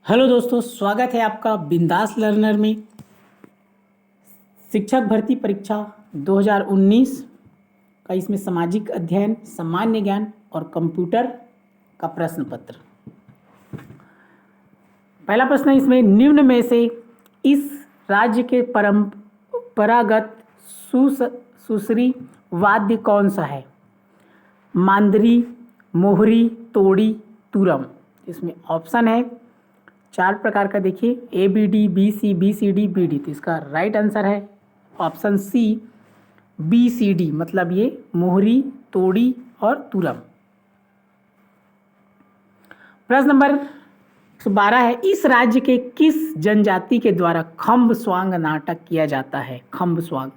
Hello दोस्तों, स्वागत है आपका बिंदास लर्नर में। शिक्षक भर्ती परीक्षा 2019 का इसमें सामाजिक अध्ययन, सामान्य ज्ञान और कंप्यूटर का प्रश्न पत्र। पहला प्रश्न है इसमें, निम्न में से इस राज्य के परंपरागत सुसरी वाद्य कौन सा है? मांदरी, मोहरी, तोड़ी, तुरम। इसमें ऑप्शन है 4 प्रकार का, देखिए ABD, BC, BCD, BD। तो इसका राइट आंसर है ऑप्शन C BCD, मतलब ये मोहरी, तोड़ी और तुरम। प्रश्न नंबर 12 है, इस राज्य के किस जनजाति के द्वारा खम्ब स्वांग नाटक किया जाता है? खम्ब स्वांग।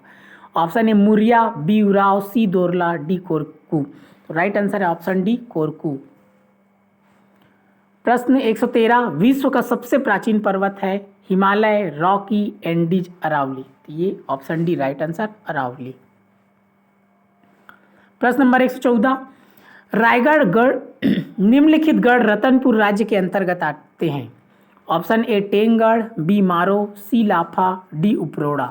Option A Muria, B Oraon, C Dorla, D Korku. तो राइट आंसर है ऑप्शन D कोरकू। प्रश्न 113, विश्व का सबसे प्राचीन पर्वत है? Himalaya, Rocky, Andes, Aravalli. तो ये option D right answer, Aravalli. प्रश्न नंबर 114, रायगढ़ गढ़ निम्नलिखित गढ़ रतनपुर राज्य के अंतर्गत आते हैं? ऑप्शन ए टेंगगढ़, बी मारो, सी लाफा, डी उपरोड़ा।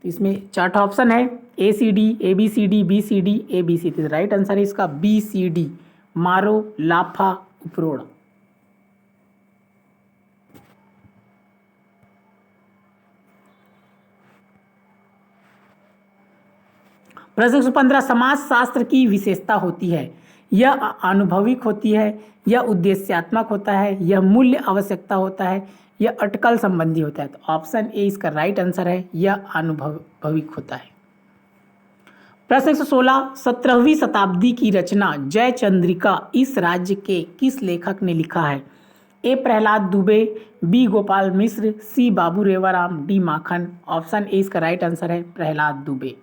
तो इसमें 4 ऑप्शन है, ACD, ABCD, BCD, ABC। तो राइट आंसर है इसका BCD, मारो, लाफा, उपरोड़ा। प्रश्न 115, समाज शास्त्र की विशेषता होती है? यह अनुभविक होती है, यह उद्देश्यात्मक होता है, यह मूल्य आवश्यकता होता है, यह अटकल संबंधी होता है। तो ऑप्शन ए इसका राइट आंसर है, यह अनुभविक होता है। प्रश्न 116, 17वीं शताब्दी की रचना जय चंद्रिका इस राज्य के किस लेखक ने लिखा है? A Prahlad Dubey, B Gopal Mishra, C Babu Rewaram, D Makhan. Option A इसका राइट आंसर है प्रहलाद दुबे।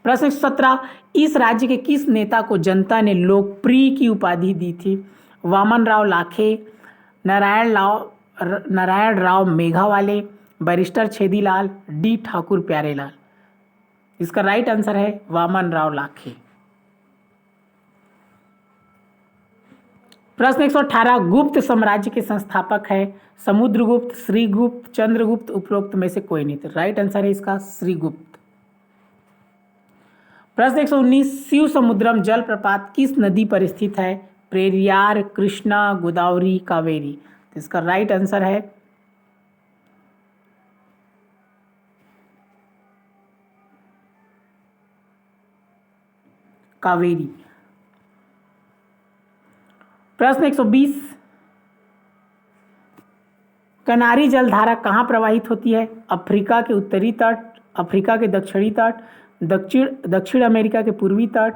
प्रश्न 17, इस राज्य के किस नेता को जनता ने लोकप्रिय की उपाधि दी थी? वामन राव लाखे, नारायण राव मेघावाले, बैरिस्टर छेदीलाल, डी ठाकुर प्यारेलाल। इसका राइट आंसर है वामन राव लाखे। प्रश्न 118, गुप्त साम्राज्य के संस्थापक है? समुद्रगुप्त, श्रीगुप्त, चंद्रगुप्त, उपरोक्त में से कोई नहीं। तो राइट आंसर है इसका श्रीगुप्त। प्रश्न 119, शिव समुद्रम जलप्रपात किस नदी पर स्थित है? पेरियार, कृष्णा, गोदावरी, कावेरी। तो इसका राइट आंसर है कावेरी। प्रश्न 120, कनारी जलधारा कहाँ प्रवाहित होती है? अफ्रीका के उत्तरी तट, अफ्रीका के दक्षिणी तट, दक्षिण अमेरिका के पूर्वी तट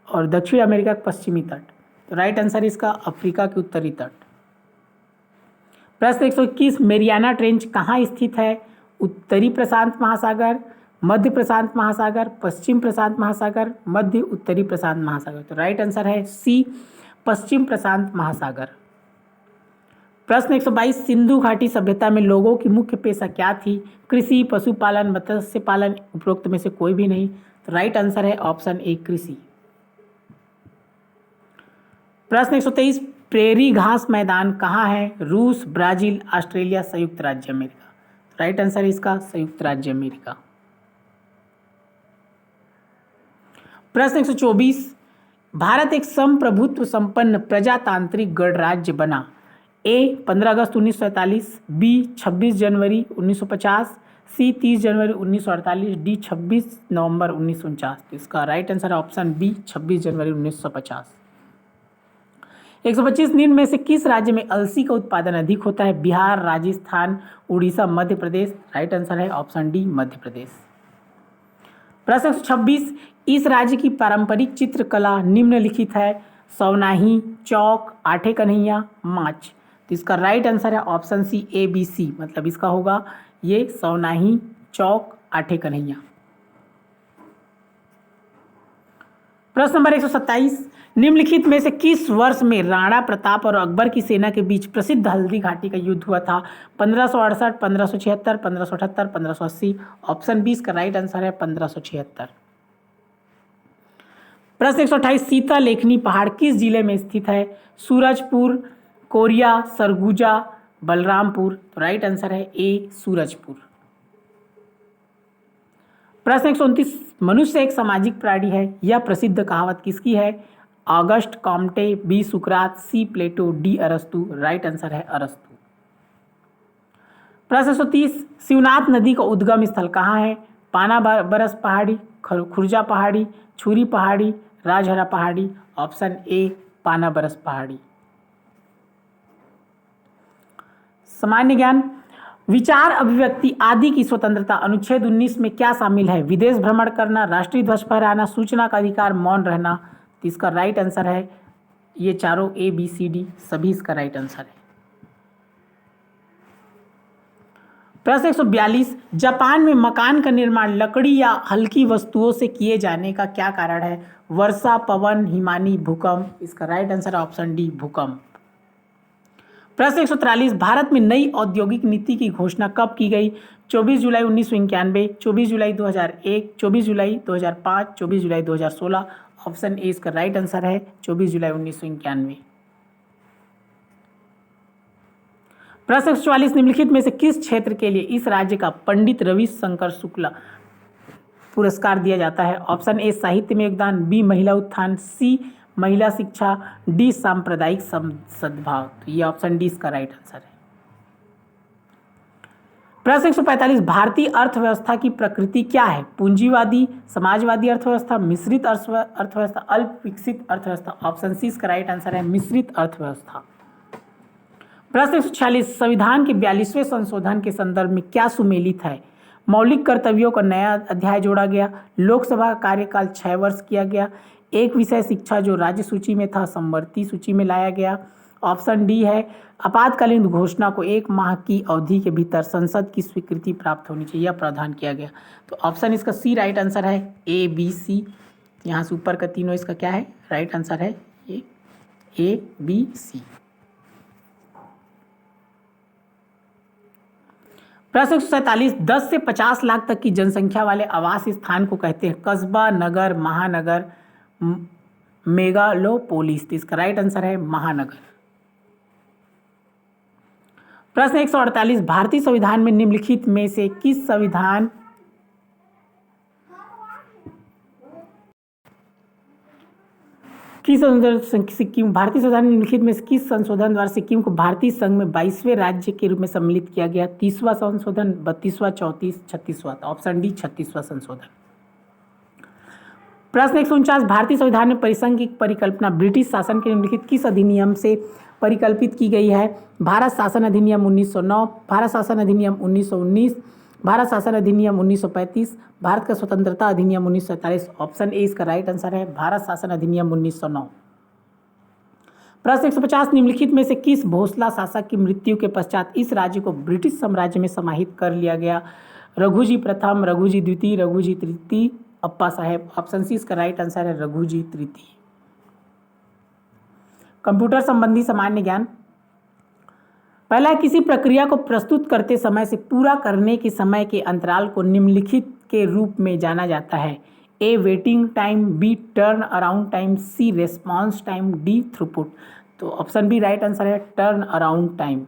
और दक्षिण अमेरिका के पश्चिमी तट। तो राइट आंसर इसका अफ्रीका के उत्तरी तट। प्रश्न 121, मेरियाना ट्रेंच कहाँ स्थित है? उत्तरी प्रशांत महासागर, मध्य प्रशांत महासागर, पश्चिम प्रशांत महासागर, मध्य उत्तरी प्रशांत महासागर। तो राइट आंसर है सी पश्चिम प्रशांत महासागर। प्रश्न 122, सिंधु घाटी सभ्यता में लोगों की मुख्य पेशा क्या थी? कृषि, पशुपालन, मत्स्य पालन, उपरोक्त में से कोई भी नहीं। तो राइट आंसर है ऑप्शन ए कृषि। प्रश्न 123, प्रेरी घास मैदान कहाँ है? रूस, ब्राजील, ऑस्ट्रेलिया, संयुक्त राज्य अमेरिका। राइट आंसर है इसका संयुक्त राज्य अमेरिका। प्रश्न 124, भारत एक संप्रभुत्व संपन्न प्रजातांत्रिक गणराज्य बना? ए 15 अगस्त 1947, बी 26 जनवरी 1950, सी 30 जनवरी 1948, डी 26 नवंबर 1949। इसका राइट आंसर है ऑप्शन बी 26 जनवरी 1950। 125, निम्न में से किस राज्य में अलसी का उत्पादन अधिक होता है? बिहार, राजस्थान, उड़ीसा, मध्य प्रदेश। राइट आंसर है ऑप्शन डी मध्य प्रदेश। प्रश्न 126, इस राज्य की पारंपरिक चित्रकला निम्नलिखित है? सवनाही, चौक, आठे कन्हैया, माच। तो इसका राइट आंसर है ऑप्शन सी ABC, मतलब इसका होगा ये सवनाही, चौक, आठे कन्हैया। प्रश्न नंबर 127, निम्नलिखित में से किस वर्ष में राणा प्रताप और अकबर की सेना के बीच प्रसिद्ध हल्दी घाटी का युद्ध हुआ था? 1568, 1576, 1578, 1580। ऑप्शन 20 का राइट आंसर है 1576। प्रश्न 128, सीता लेखनी पहाड़ किस जिले में स्थित है? सूरजपुर, कोरिया, सरगुजा, बलरामपुर। तो राइट आंसर है ए सूरजपुर। प्रश्न 129, मनुष्य एक सामाजिक प्राणी है। यह प्रसिद्ध कहावत किसकी है? ऑगस्ट कॉम्टे, बी सुकरात, सी प्लेटो, डी अरस्तु। राइट आंसर है अरस्तु। प्रश्न 130, शिवनाथ नदी का उद्गम स्थल कहाँ है? पाना बरस पहाड़ी, खुर्जा पहाड़ी, छुरी पहाड़ी, राजहरा पहाड़ी। ऑप्शन ए पाना बरस पहाड़ी। सामान्य ज्ञान, विचार अभिव्यक्ति आदि की स्वतंत्रता अनुच्छेद 19 में क्या शामिल है? विदेश भ्रमण करना, राष्ट्रीय ध्वज फहराना, सूचना का अधिकार, मौन रहना। तो इसका राइट आंसर है ये चारों ए बी सी डी सभी इसका राइट आंसर है। प्रश्न 142, जापान में मकान का निर्माण लकड़ी या हल्की वस्तुओं से किए जाने का क्या कारण है? वर्षा, पवन, हिमानी, भूकंप। इसका राइट आंसर है ऑप्शन डी भूकंप। प्रश्न 143, भारत में नई औद्योगिक नीति की घोषणा कब की गई? 24 जुलाई 1991, 24 जुलाई 2001, 24 जुलाई 2005, 24 जुलाई 2016। ऑप्शन ए इसका राइट आंसर है 24 जुलाई 1991। प्रश्न 144, निम्नलिखित में से किस क्षेत्र के लिए इस राज्य का पंडित रविशंकर शुक्ला पुरस्कार दिया जाता है? ऑप्शन ए साहित्य में योगदान, बी महिला उत्थान, सी महिला शिक्षा, डी सांप्रदायिक सद्भाव। तो ये ऑप्शन डी इसका राइट आंसर है। प्रश्न 145, भारतीय अर्थव्यवस्था की प्रकृति क्या है? पूंजीवादी, समाजवादी अर्थव्यवस्था, मिश्रित अर्थव्यवस्था, अल्प विकसित अर्थव्यवस्था। ऑप्शन सी इसका राइट आंसर है मिश्रित अर्थव्यवस्था। प्रश्न 146, संविधान के 42वें संशोधन के संदर्भ में क्या सुमेलित है? मौलिक कर्तव्यों का नया अध्याय जोड़ा गया, लोकसभा का कार्यकाल 6 वर्ष किया गया, एक विषय शिक्षा जो राज्य सूची में था समवर्ती सूची में लाया गया। ऑप्शन डी है आपातकालीन घोषणा को 1 माह की अवधि के भीतर संसद की स्वीकृति प्राप्त होनी चाहिए, यह प्रावधान किया गया। तो ऑप्शन इसका सी राइट आंसर है ए बी सी। यहाँ से ऊपर का तीनों इसका क्या है? राइट आंसर है ए बी सी। प्रश्न 147, 10 से 50 लाख तक की जनसंख्या वाले आवास स्थान को कहते हैं कस्बा, नगर, महानगर, मेगालोपोलिस। तो इसका राइट आंसर है महानगर। प्रश्न 148, भारतीय संविधान में निम्नलिखित में से किस संविधान सिक्किम भारतीय संविधान में निम्नलिखित में से किस संशोधन द्वारा सिक्किम को भारतीय संघ में 22वें राज्य के रूप में सम्मिलित किया गया? 30वां संशोधन, 32वां, 34, 36वां। ऑप्शन डी 36वां संशोधन। प्रश्न 149, भारतीय संविधान में परिसंघ की परिकल्पना ब्रिटिश शासन के निम्नलिखित किस अधिनियम से परिकल्पित की गई है? भारत शासन अधिनियम 1909, भारत शासन अधिनियम 1919, भारत शासन अधिनियम 1935, भारत का स्वतंत्रता अधिनियम 1947। ऑप्शन ए इसका राइट आंसर है भारत शासन अधिनियम 1909। प्रश्न 150, निम्नलिखित में से किस भोसला शासक की मृत्यु के पश्चात इस राज्य को ब्रिटिश साम्राज्य में समाहित कर लिया गया? रघुजी प्रथम, रघुजी द्वितीय, रघुजी तृतीय, अप्पा साहेब। ऑप्शन सी इसका राइट आंसर है रघुजी तृतीय। कंप्यूटर संबंधी सामान्य ज्ञान, पहला, किसी प्रक्रिया को प्रस्तुत करते समय से पूरा करने के समय के अंतराल को निम्नलिखित के रूप में जाना जाता है? A waiting time, B turn around time, C response time, D throughput. तो ऑप्शन बी राइट आंसर है टर्न अराउंड टाइम।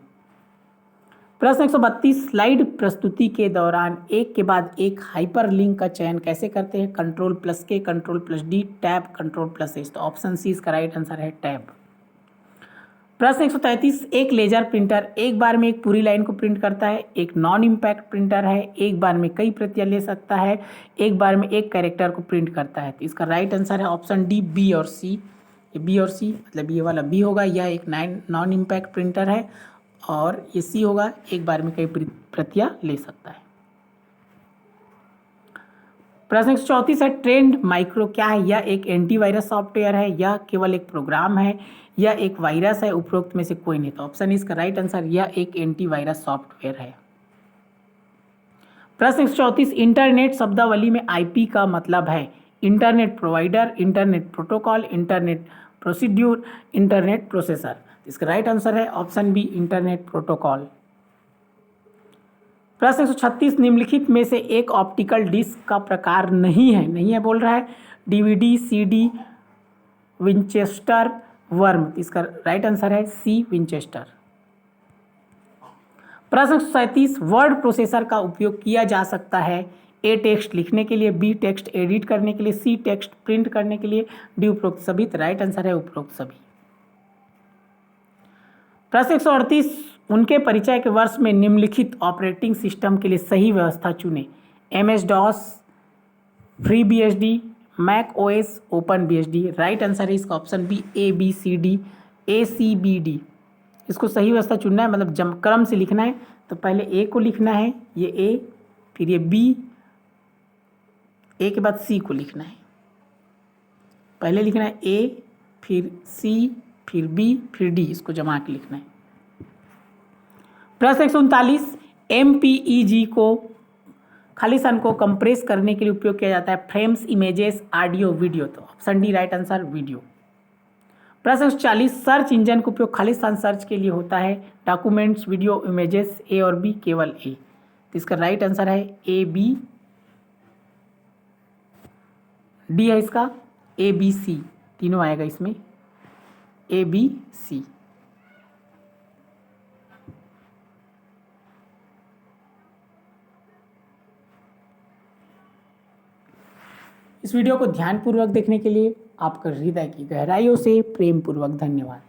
प्रश्न 132, स्लाइड प्रस्तुति के दौरान एक के बाद एक हाइपरलिंक का चयन कैसे करते हैं? Ctrl+K, Ctrl+D, tab, Ctrl+H। तो ऑप्शन सी इसका राइट आंसर है टैब। प्रश्न 133, एक लेजर प्रिंटर एक बार में एक पूरी लाइन को प्रिंट करता है, एक नॉन इम्पैक्ट प्रिंटर है, एक बार में कई प्रतियां ले सकता है, एक बार में एक कैरेक्टर को प्रिंट करता है। तो इसका राइट आंसर है ऑप्शन डी बी और सी। ये बी और सी मतलब ये वाला बी होगा, यह एक नॉन इम्पैक्ट प्रिंटर है, और ये सी होगा एक बार में कई प्रतियां ले सकता है। प्रश्न 134 है, ट्रेंड माइक्रो क्या है? यह एक एंटीवायरस सॉफ्टवेयर है, यह केवल एक प्रोग्राम है, यह एक वायरस है, उपरोक्त में से कोई नहीं। तो ऑप्शन इसका राइट आंसर यह एक एंटीवायरस सॉफ्टवेयर है। प्रश्न 134, इंटरनेट शब्दावली में आईपी का मतलब है internet provider, internet protocol, internet procedure, internet processor. इसका राइट आंसर है ऑप्शन बी इंटरनेट प्रोटोकॉल। प्रश्न 136, निम्नलिखित में से एक ऑप्टिकल डिस्क का प्रकार नहीं है बोल रहा है? DVD, CD, Winchester, worm. इसका राइट आंसर है सी विंचेस्टर। प्रश्न 37 वर्ड प्रोसेसर का उपयोग किया जा सकता है ए टेक्स्ट लिखने के लिए, बी टेक्स्ट एडिट करने के लिए, सी टेक्स्ट प्रिंट करने के लिए, डी उपरोक्त सभी। तो राइट आंसर है उपरोक्त सभी। प्रश्न 138 उनके परिचय के वर्ष में निम्नलिखित ऑपरेटिंग सिस्टम के लिए सही व्यवस्था चुने। MS DOS, free BSD, Mac OS, open BSD। Right answer है इसका ऑप्शन बी ABCD, ACBD। इसको सही व्यवस्था चुनना है, मतलब जम क्रम से लिखना है। तो पहले ए को लिखना है, ये ए, फिर ये बी, ए के बाद सी को लिखना है। पहले लिखना है ए, फिर सी, फिर बी, फिर डी। इसको जमा के लिखना है। प्रश्न 139 MPEG को खाली स्थान को कंप्रेस करने के लिए उपयोग किया जाता है। Frames, images, audio, video. तो option D right answer video. प्रश्न 140 सर्च इंजन का उपयोग खाली स्थान सर्च के लिए होता है। डॉक्यूमेंट्स, वीडियो, इमेजेस, ए और बी, केवल ए। तो इसका राइट आंसर है ए, बी, डी है इसका ABC, तीनों आएगा इसमें ABC। इस वीडियो को ध्यानपूर्वक देखने के लिए आपका हृदय की गहराइयों से प्रेम पूर्वक धन्यवाद।